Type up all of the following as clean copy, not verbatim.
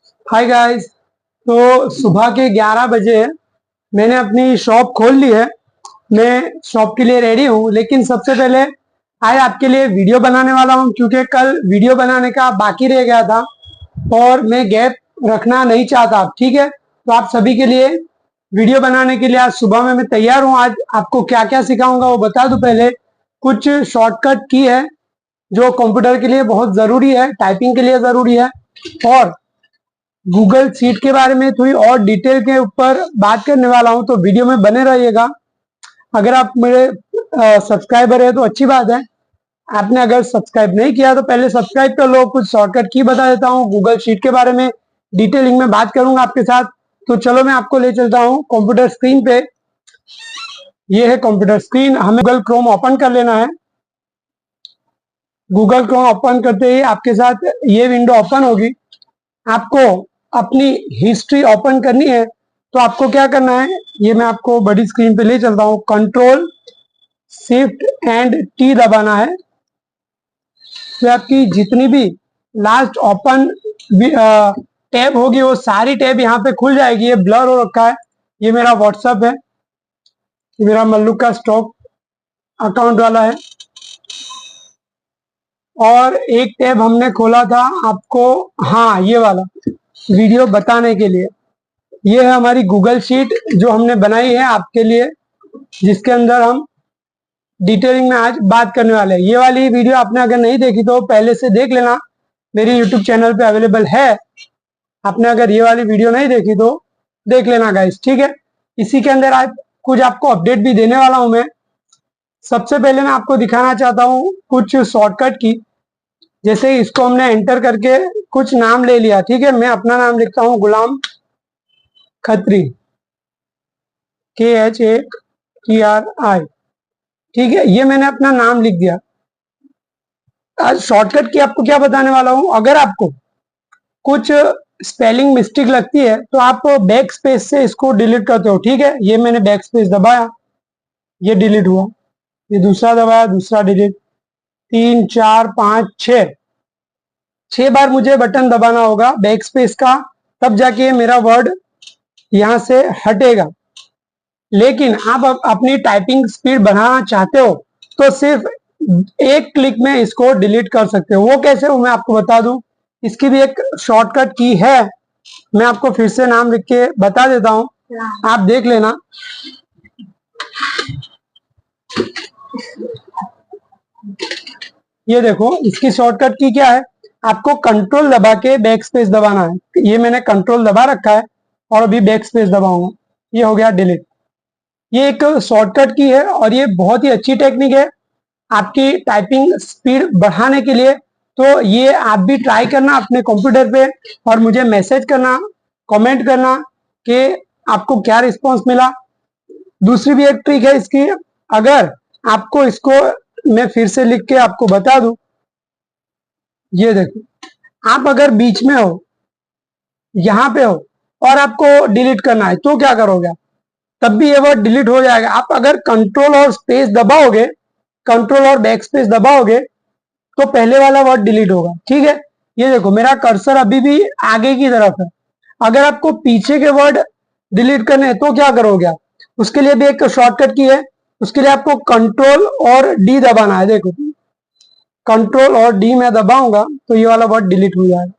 Hi guys. तो सुबह के 11 बजे मैंने अपनी शॉप खोल ली है। मैं शॉप के लिए रेडी हूँ, लेकिन सबसे पहले आज आपके लिए वीडियो बनाने वाला हूँ, क्योंकि कल वीडियो बनाने का बाकी रह गया था और मैं गैप रखना नहीं चाहता। ठीक है, तो आप सभी के लिए वीडियो बनाने के लिए आज सुबह में मैं तैयार हूँ। आज आपको क्या क्या सिखाऊंगा वो बता दूं। पहले कुछ शॉर्टकट की है जो कंप्यूटर के लिए बहुत ज़रूरी है, टाइपिंग के लिए ज़रूरी है, और गूगल शीट के बारे में थोड़ी और डिटेल के ऊपर बात करने वाला हूं, तो वीडियो में बने रहिएगा। अगर आप मेरे सब्सक्राइबर है तो अच्छी बात है। आपने अगर सब्सक्राइब नहीं किया तो पहले सब्सक्राइब कर लो। कुछ शॉर्टकट की बता देता हूँ, गूगल शीट के बारे में डिटेलिंग में बात करूंगा आपके साथ। तो चलो मैं आपको ले चलता हूँ कंप्यूटर स्क्रीन पे। ये है कंप्यूटर स्क्रीन। हमें गूगल क्रोम ओपन कर लेना है। गूगल क्रोम ओपन करते ही आपके साथ ये विंडो ओपन होगी। आपको अपनी हिस्ट्री ओपन करनी है, तो आपको क्या करना है, ये मैं आपको बड़ी स्क्रीन पे ले चलता हूँ। कंट्रोल शिफ्ट एंड टी दबाना है, तो आपकी जितनी भी लास्ट ओपन टैब होगी वो सारी टैब यहाँ पे खुल जाएगी। ये ब्लर हो रखा है, ये मेरा व्हाट्सएप है, ये मेरा मल्लू का स्टॉक अकाउंट वाला है। और एक टैब हमने खोला था आपको, हाँ ये वाला, वीडियो बताने के लिए। ये है हमारी गूगल शीट जो हमने बनाई है आपके लिए, जिसके अंदर हम डिटेलिंग में आज बात करने वाले हैं। ये वाली वीडियो आपने अगर नहीं देखी तो पहले से देख लेना, मेरी यूट्यूब चैनल पे अवेलेबल है। आपने अगर ये वाली वीडियो नहीं देखी तो देख लेना गाइस, ठीक है। इसी के अंदर आज कुछ आपको अपडेट भी देने वाला हूं मैं। सबसे पहले मैं आपको दिखाना चाहता हूँ कुछ शॉर्टकट की। जैसे इसको हमने एंटर करके कुछ नाम ले लिया, ठीक है। मैं अपना नाम लिखता हूँ गुलाम खत्री, KHATRI, ठीक है। ये मैंने अपना नाम लिख दिया। आज शॉर्टकट की आपको क्या बताने वाला हूं। अगर आपको कुछ स्पेलिंग मिस्टेक लगती है तो आप बैक स्पेस से इसको डिलीट करते हो, ठीक है। ये मैंने बैक स्पेस दबाया, ये डिलीट हुआ। ये दूसरा दबाया, दूसरा डिलीट। 3 4 5 6 बार मुझे बटन दबाना होगा बैक स्पेस का, तब जाके मेरा वर्ड यहां से हटेगा। लेकिन आप अपनी टाइपिंग स्पीड बढ़ाना चाहते हो तो सिर्फ एक क्लिक में इसको डिलीट कर सकते हो। वो कैसे, वो मैं आपको बता दूं। इसकी भी एक शॉर्टकट की है, मैं आपको फिर से नाम लिख के बता देता हूं, आप देख लेना। ये देखो, इसकी शॉर्टकट की क्या है, आपको कंट्रोल दबा के बैक स्पेस दबाना है। ये मैंने कंट्रोल दबा रखा है और अभी बैक स्पेस दबाऊंगा, ये हो गया डिलीट। ये एक शॉर्टकट की है और ये बहुत ही अच्छी टेक्निक है आपकी टाइपिंग स्पीड बढ़ाने के लिए। तो ये आप भी ट्राई करना अपने कंप्यूटर पे और मुझे मैसेज करना, कमेंट करना कि आपको क्या रिस्पांस मिला। दूसरी भी एक ट्रिक है इसकी, अगर आपको इसको मैं फिर से लिख के आपको बता दूं। ये देखो, आप अगर बीच में हो, यहां पे हो और आपको डिलीट करना है तो क्या करोगे, तब भी ये वर्ड डिलीट हो जाएगा। आप अगर कंट्रोल और स्पेस दबाओगे, कंट्रोल और बैक स्पेस दबाओगे, तो पहले वाला वर्ड डिलीट होगा, ठीक है। ये देखो, मेरा कर्सर अभी भी आगे की तरफ है। अगर आपको पीछे के वर्ड डिलीट करने हैं तो क्या करोगे आप, उसके लिए भी एक शॉर्टकट की है। उसके लिए आपको कंट्रोल और डी दबाना है। देखो, कंट्रोल और डी मैं दबाऊंगा तो ये वाला वर्ड डिलीट हो जाएगा।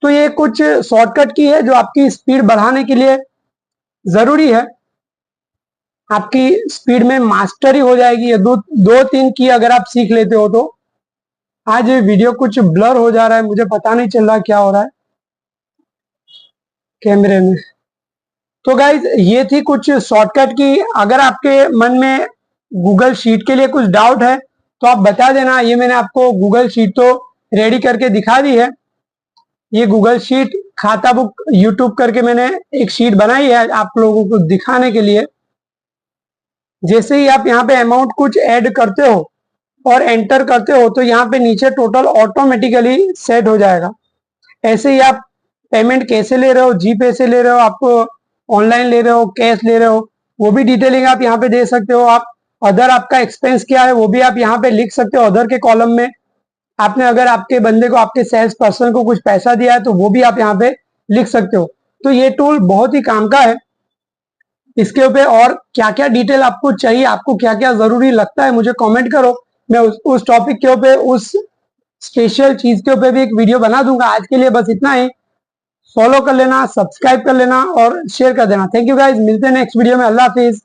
तो ये कुछ शॉर्टकट की है जो आपकी स्पीड बढ़ाने के लिए जरूरी है। आपकी स्पीड में मास्टरी हो जाएगी। ये दो तीन की अगर आप सीख लेते हो तो। आज वीडियो कुछ ब्लर हो जा रहा है, मुझे पता नहीं चल रहा क्या हो रहा है कैमरे में। तो गाइज, ये थी कुछ शॉर्टकट की। अगर आपके मन में गूगल शीट के लिए कुछ डाउट है तो आप बता देना। ये मैंने आपको गूगल शीट तो रेडी करके दिखा दी है। ये गूगल शीट खाता बुक यूट्यूब करके मैंने एक शीट बनाई है आप लोगों को दिखाने के लिए। जैसे ही आप यहाँ पे अमाउंट कुछ ऐड करते हो और एंटर करते हो तो यहाँ पे नीचे टोटल ऑटोमेटिकली सेट हो जाएगा। ऐसे ही आप पेमेंट कैसे ले रहे हो, जी पे से ले रहे हो, आप ऑनलाइन ले रहे हो, कैश ले रहे हो, वो भी डिटेलिंग आप यहाँ पे दे सकते हो। आप अदर आपका एक्सपेंस क्या है वो भी आप यहाँ पे लिख सकते हो अदर के कॉलम में। आपने अगर आपके बंदे को, आपके सेल्स पर्सन को कुछ पैसा दिया है तो वो भी आप यहाँ पे लिख सकते हो। तो ये टूल बहुत ही काम का है। इसके ऊपर और क्या क्या डिटेल आपको चाहिए, आपको क्या क्या जरूरी लगता है, मुझे कमेंट करो। मैं उस टॉपिक के ऊपर, उस स्पेशल चीज के ऊपर भी एक वीडियो बना दूंगा। आज के लिए बस इतना ही। फॉलो कर लेना, सब्सक्राइब कर लेना और शेयर कर देना। थैंक यू गाइज, मिलते हैं नेक्स्ट वीडियो में। अल्लाह हाफिज।